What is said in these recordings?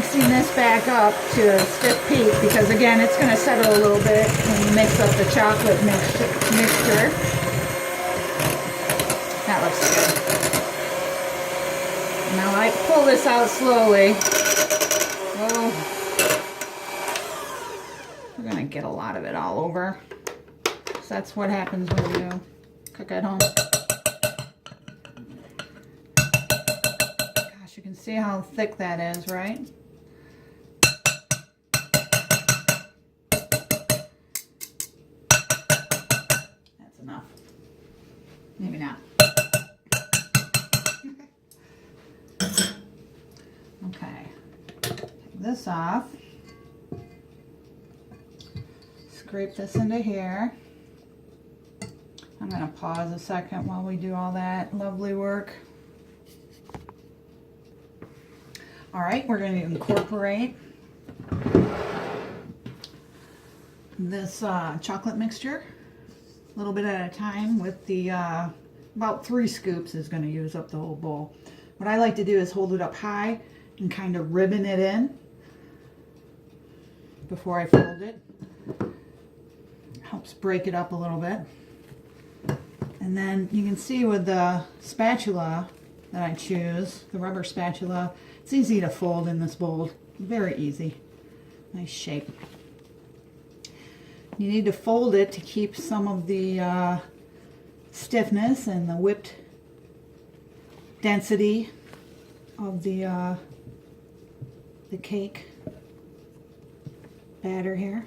mixing this back up to a stiff peak because again it's going to settle a little bit when you mix up the chocolate mixture. That looks good. Now I pull this out slowly. Oh, we're going to get a lot of it all over. So that's what happens when you cook at home. Gosh, you can see how thick that is, right? That's enough. Maybe not. Okay, take this off. Scrape this into here. I'm going to pause a second while we do all that lovely work. All right, we're going to incorporate this chocolate mixture a little bit at a time with the about 3 scoops is going to use up the whole bowl. What I like to do is hold it up high and kind of ribbon it in before I fold it. Helps break it up a little bit. And then you can see with the spatula that I choose, the rubber spatula, it's easy to fold in this bowl. Very easy. Nice shape. You need to fold it to keep some of the stiffness and the whipped density of the cake batter here.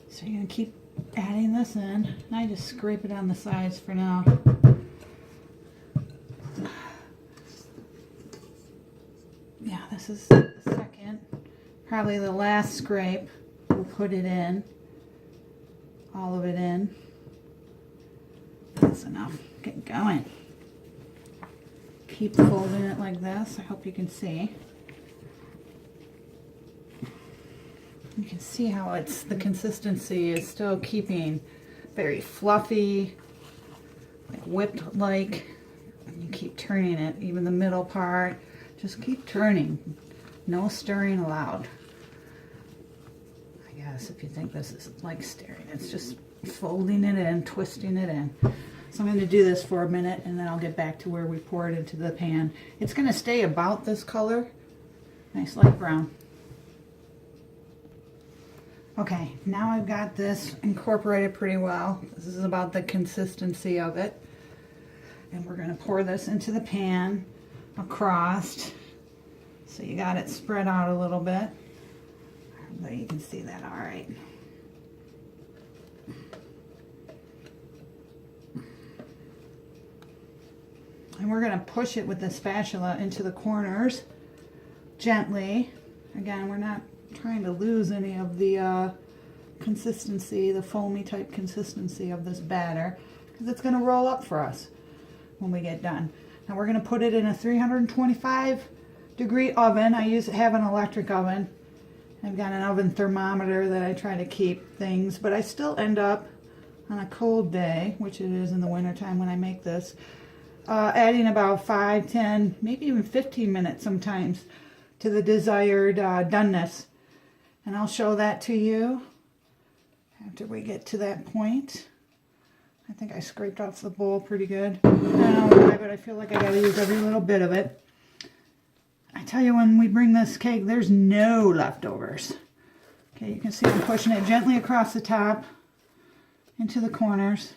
So you're going to keep adding this in, and I just scrape it on the sides for now. Yeah, this is the second, probably the last scrape. We'll put it in, all of it in. That's enough. Get going. Keep folding it like this. I hope you can see. You can see how it's, the consistency is still keeping very fluffy, like whipped like. You keep turning it, even the middle part. Just keep turning. No stirring allowed. I guess if you think this is like stirring, it's just folding it in, twisting it in. So I'm going to do this for a minute and then I'll get back to where we pour it into the pan. It's going to stay about this color. Nice light brown. Okay, now I've got this incorporated pretty well. This is about the consistency of it. And we're going to pour this into the pan across. So you got it spread out a little bit. But you can see that all right. And we're going to push it with the spatula into the corners gently. Again, we're not trying to lose any of the consistency, the foamy type consistency of this batter, because it's going to roll up for us when we get done. Now we're going to put it in a 325-degree oven. I have an electric oven. I've got an oven thermometer that I try to keep things, but I still end up on a cold day, which it is in the wintertime when I make this, adding about 5, 10, maybe even 15 minutes sometimes to the desired doneness. And I'll show that to you after we get to that point. I think I scraped off the bowl pretty good. I don't know why, but I feel like I gotta use every little bit of it. I tell you, when we bring this cake, there's no leftovers. Okay, you can see I'm pushing it gently across the top into the corners.